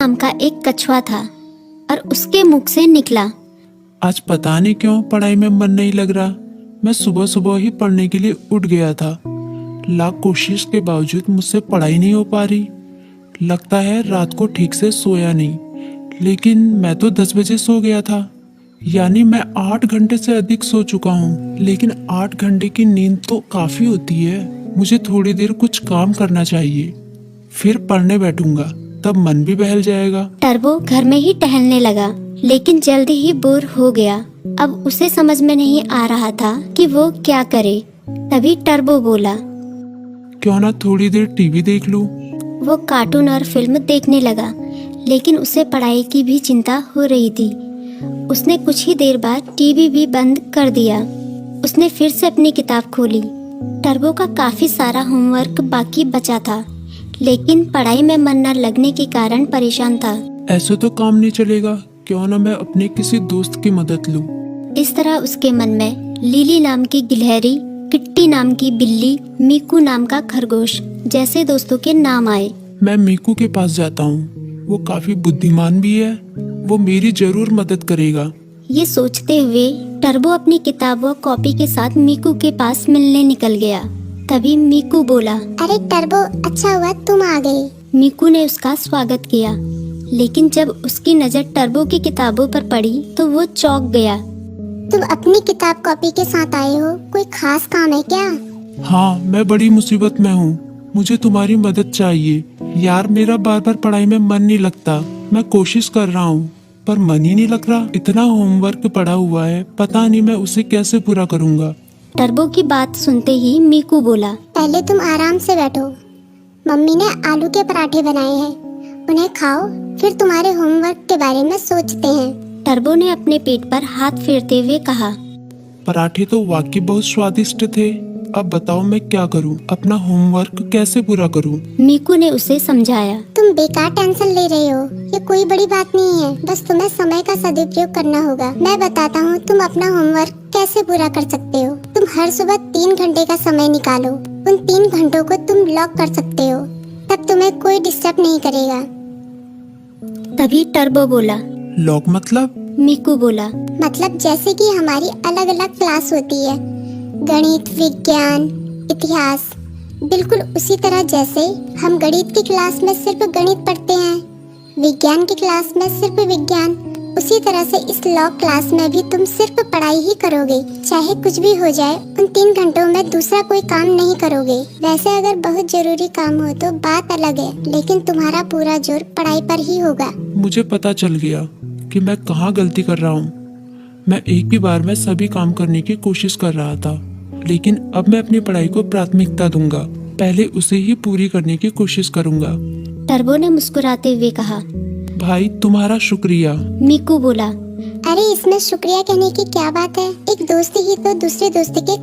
नाम का एक कछुआ था और उसके मुख से निकला, आज पता नहीं क्यों पढ़ाई में मन नहीं लग रहा। मैं सुबह सुबह ही पढ़ने के लिए उठ गया था। लाख कोशिश के बावजूद मुझसे पढ़ाई नहीं हो पा रही। लगता है रात को ठीक से सोया नहीं। लेकिन मैं तो 10 बजे सो गया था, यानी मैं 8 घंटे से अधिक सो चुका हूँ। लेकिन 8 घंटे की नींद तो काफी होती है। मुझे थोड़ी देर कुछ काम करना चाहिए, फिर पढ़ने बैठूंगा, तब मन भी बहल जाएगा। टर्बो घर में ही टहलने लगा, लेकिन जल्दी ही बोर हो गया। अब उसे समझ में नहीं आ रहा था कि वो क्या करे। तभी टर्बो बोला, क्यों ना थोड़ी देर टीवी देख लूं। वो कार्टून और फिल्म देखने लगा, लेकिन उसे पढ़ाई की भी चिंता हो रही थी। उसने कुछ ही देर बाद टीवी भी बंद कर दिया। उसने फिर से अपनी किताब खोली। टर्बो का काफी सारा होमवर्क बाकी बचा था, लेकिन पढ़ाई में मन न लगने के कारण परेशान था। ऐसे तो काम नहीं चलेगा, क्यों ना मैं अपने किसी दोस्त की मदद लूं। इस तरह उसके मन में लिली नाम की गिलहरी, किट्टी नाम की बिल्ली, मीकू नाम का खरगोश जैसे दोस्तों के नाम आए। मैं मीकू के पास जाता हूँ, वो काफी बुद्धिमान भी है, वो मेरी जरूर मदद करेगा। ये सोचते हुए टर्बो अपनी किताब व कॉपी के साथ मीकू के पास मिलने निकल गया। तभी मीकू बोला, अरे टर्बो, अच्छा हुआ तुम आ गए। मीकू ने उसका स्वागत किया, लेकिन जब उसकी नजर टर्बो की किताबों पर पड़ी तो वो चौंक गया। तुम अपनी किताब कॉपी के साथ आए हो, कोई खास काम है क्या? हाँ, मैं बड़ी मुसीबत में हूँ, मुझे तुम्हारी मदद चाहिए। यार, मेरा बार बार पढ़ाई में मन नहीं लगता। मैं कोशिश कर रहा हूँ, पर मन ही नहीं लग रहा। इतना होमवर्क पड़ा हुआ है, पता नहीं मैं उसे कैसे पूरा करूँगा। टर्बो की बात सुनते ही मीकू बोला, पहले तुम आराम से बैठो। मम्मी ने आलू के पराठे बनाए हैं, उन्हें खाओ, फिर तुम्हारे होमवर्क के बारे में सोचते हैं। टर्बो ने अपने पेट पर हाथ फेरते हुए कहा, पराठे तो वाकई बहुत स्वादिष्ट थे। अब बताओ मैं क्या करूं, अपना होमवर्क कैसे पूरा करूं? मीकू ने उसे समझाया। तुम बेकार टेंशन ले रहे हो, ये कोई बड़ी बात नहीं है, बस तुम्हें समय का सदुपयोग करना होगा। मैं बताता हूँ तुम अपना होमवर्क कैसे पूरा कर सकते हो। तुम हर सुबह 3 घंटे का समय निकालो, उन 3 घंटों को तुम लॉक कर सकते हो, तब तुम्हें कोई डिस्टर्ब नहीं करेगा। तभी टर्बो बोला, लॉक मतलब? मीकू बोला, मतलब जैसे कि हमारी अलग अलग क्लास होती है, गणित, विज्ञान, इतिहास, बिल्कुल उसी तरह जैसे हम गणित की क्लास में सिर्फ गणित पढ़ते हैं, विज्ञान की क्लास में सिर्फ विज्ञान, उसी तरह से इस लॉ क्लास में भी तुम सिर्फ पढ़ाई ही करोगे। चाहे कुछ भी हो जाए, उन 3 घंटों में दूसरा कोई काम नहीं करोगे। वैसे अगर बहुत जरूरी काम हो तो बात अलग है, लेकिन तुम्हारा पूरा जोर पढ़ाई पर ही होगा। मुझे पता चल गया कि मैं कहाँ गलती कर रहा हूँ। मैं एक ही बार में सभी काम करने की कोशिश कर रहा था, लेकिन अब मैं अपनी पढ़ाई को प्राथमिकता दूंगा। पहले उसे ही पूरी करने की कोशिश करूंगा। टर्बो ने मुस्कुराते हुए कहा। भाई, तुम्हारा शुक्रिया। मीकू बोला, अरे इसमें शुक्रिया कहने की क्या बात है, एक दोस्त ही तो दूसरे दोस्त के